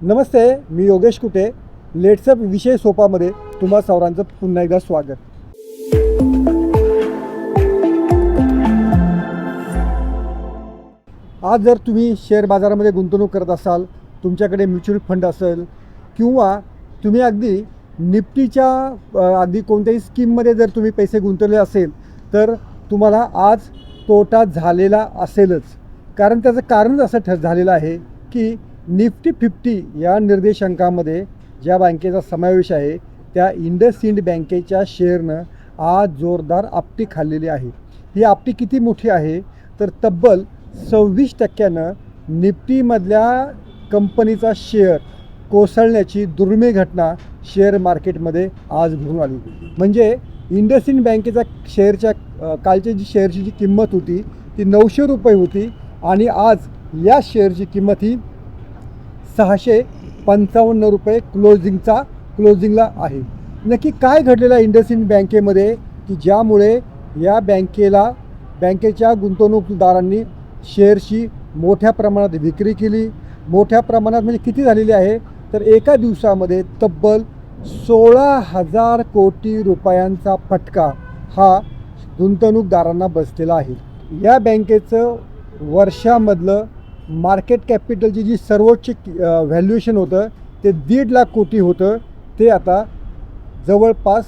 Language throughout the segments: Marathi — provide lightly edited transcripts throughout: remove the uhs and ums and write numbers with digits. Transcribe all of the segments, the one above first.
नमस्ते, मी योगेश कुटे. लेट्सअप विषय सोपामध्ये तुम्हा सर्वांचं पुन्हा एकदा स्वागत. आज जर तुम्ही शेअर बाजारामध्ये गुंतवणूक करत असाल, तुमच्याकडे म्युच्युअल फंड असेल किंवा तुम्ही अगदी निफ्टीच्या अगदी कोणत्याही स्कीममध्ये जर तुम्ही पैसे गुंतवले असेल तर तुम्हाला आज तोटा झालेला असेलच. कारण त्याचं कारण असं झालेलं आहे की निफ्टी 50 या निर्देशांकामध्ये ज्या बँकेचा समावेश आहे त्या इंडसइंड बँकेच्या शेअरनं आज जोरदार आपटी खाल्लेली आहे. ही आपटी किती मोठी आहे तर तब्बल 26% निफ्टीमधल्या कंपनीचा शेअर कोसळण्याची दुर्मिळ घटना शेअर मार्केटमध्ये आज घडून आली. म्हणजे इंडसइंड बँकेचा शेअरच्या कालची जी शेअरची जी किंमत होती ती 900 रुपये होती आणि आज या शेअरची किंमत ही 655 रुपये क्लोजिंगला आहे. नक्की काय घडलेलं आहे इंडसइंड बँकेमध्ये की ज्यामुळे या बँकेच्या गुंतवणूकदारांनी शेअरची मोठ्या प्रमाणात विक्री केली. मोठ्या प्रमाणात म्हणजे किती झालेली आहे तर एका दिवसामध्ये तब्बल 16,000 कोटी रुपयांचा फटका हा गुंतवणूकदारांना बसलेला आहे. या बँकेचं वर्षामधलं मार्केट कॅपिटलची जी सर्वोच्च व्हॅल्युएशन होतं ते 1.5 लाख कोटी होतं, ते आता जवळपास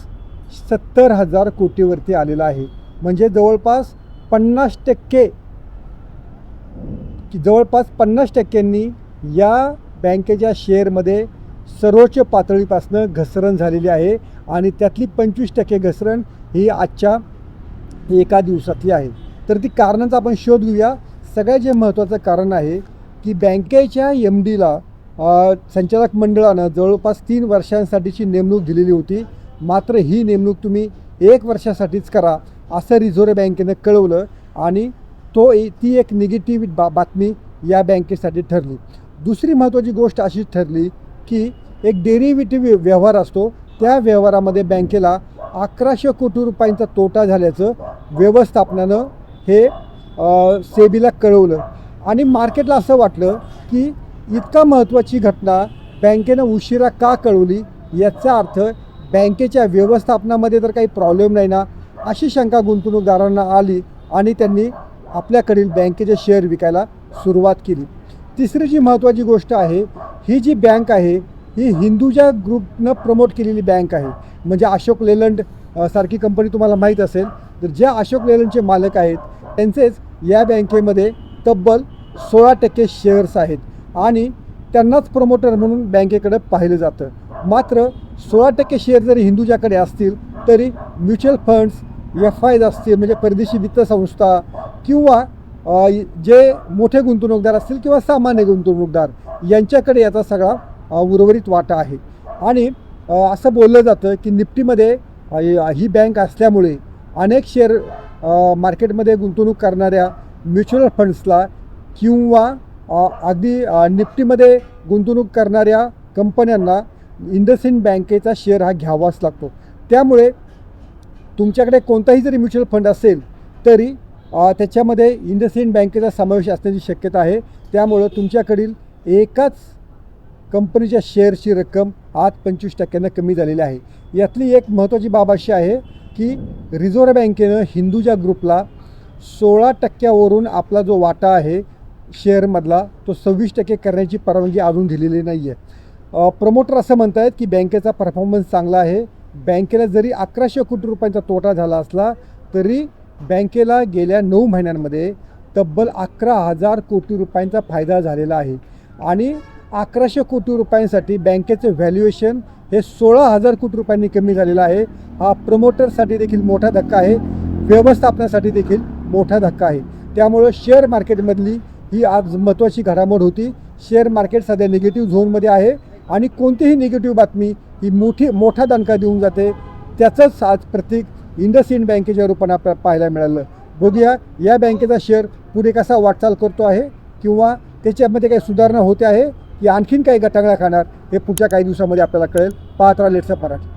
70,000 कोटीवरती आलेलं आहे. म्हणजे जवळपास 50%नी या बँकेच्या शेअरमध्ये सर्वोच्च पातळीपासून घसरण झालेली आहे आणि त्यातली 25% घसरण ही आजच्या एका दिवसातली आहे. तर ती कारणांचा आपण शोध घेऊया. सगळ्यात जे महत्त्वाचं कारण आहे की बँकेच्या MDला संचालक मंडळानं जवळपास 3 वर्षांसाठीची नेमणूक दिलेली होती. मात्र ही नेमणूक तुम्ही 1 वर्षासाठीच करा असं रिझर्व्ह बँकेनं कळवलं आणि ती एक निगेटिव्ह बातमी या बँकेसाठी ठरली. दुसरी महत्त्वाची गोष्ट अशीच ठरली की एक डेरिव्हेटिव्ह व्यवहार असतो, त्या व्यवहारामध्ये बँकेला 1100 कोटी रुपयांचा तोटा झाल्याचं व्यवस्थापनानं हे सेबीला कळवलं आणि मार्केटला असं वाटलं की इतका महत्त्वाची घटना बँकेनं उशिरा का कळवली, याचा अर्थ बँकेच्या व्यवस्थापनामध्ये तर काही प्रॉब्लेम नाही ना, अशी शंका गुंतवणूकदारांना आली आणि त्यांनी आपल्याकडील बँकेचे शेअर विकायला सुरुवात केली. तिसरी जी महत्त्वाची गोष्ट आहे, ही जी बँक आहे ही हिंदुजा ग्रुपनं प्रमोट केलेली बँक आहे. म्हणजे अशोक लेलंड सारखी कंपनी तुम्हाला माहीत असेल तर ज्या अशोक लेलंडचे मालक आहेत त्यांचेच या बँकेमध्ये तब्बल 16% शेअर्स आहेत आणि त्यांनाच प्रमोटर म्हणून बँकेकडे पाहिलं जातं. मात्र 16% शेअर जरी हिंदुजाकडे असतील तरी म्युच्युअल फंड्स, FIs असतील म्हणजे परदेशी वित्त संस्था किंवा जे मोठे गुंतवणूकदार असतील किंवा सामान्य गुंतवणूकदार यांच्याकडे याचा सगळा उर्वरित वाटा आहे. आणि असं बोललं जातं की निफ्टीमध्ये ही बँक असल्यामुळे अनेक शेअर मार्केटमध्ये गुंतवणूक करणाऱ्या म्युच्युअल फंड्सला किंवा अगदी निफ्टीमध्ये गुंतवणूक करणाऱ्या कंपन्यांना इंडसइंड बँकेचा शेअर हा घ्यावाच लागतो. त्यामुळे तुमच्याकडे कोणताही जरी म्युच्युअल फंड असेल तरी त्याच्यामध्ये इंडसइंड बँकेचा समावेश असण्याची शक्यता आहे. त्यामुळं तुमच्याकडील एकाच कंपनीच्या शेअरची रक्कम आज 25% कमी झालेली आहे. यातली एक महत्त्वाची बाब अशी आहे की रिझर्व्ह बँकेनं हिंदुजा ग्रुपला 16%वरून आपला जो वाटा आहे शेअरमधला तो 26% करण्याची परवानगी अजून दिलेली नाही आहे. प्रमोटर असं म्हणत आहेत की बँकेचा परफॉर्मन्स चांगला आहे. बँकेला जरी 1100 कोटी रुपयांचा तोटा झाला असला तरी बँकेला गेल्या 9 महिन्यांमध्ये तब्बल 11,000 कोटी रुपयांचा फायदा झालेला आहे आणि 1100 कोटी रुपयांसाठी बँकेचं व्हॅल्युएशन हे 16,000 कोटी रुपयांनी कमी झालेलं आहे. हा प्रमोटरसाठी देखील मोठा धक्का आहे, व्यवस्थापनासाठी देखील मोठा धक्का आहे. त्यामुळं शेअर मार्केटमधली ही आज महत्त्वाची घडामोड होती. शेअर मार्केट सध्या निगेटिव्ह झोनमध्ये आहे आणि कोणतीही निगेटिव्ह बातमी ही मोठा दणका देऊन जाते. त्याचंच आज प्रतीक इंडसइंड बँकेच्या रूपाने आपल्याला पाहायला मिळालं. बघूया या बँकेचा शेअर पुढे कसा वाटचाल करतो आहे किंवा त्याच्यामध्ये काही सुधारणा होते आहे की आणखीन काही गटांगळा खाणार हे पुढच्या काही दिवसामध्ये आपल्याला कळेल. पाहत राहा लेट्सअप मराठी.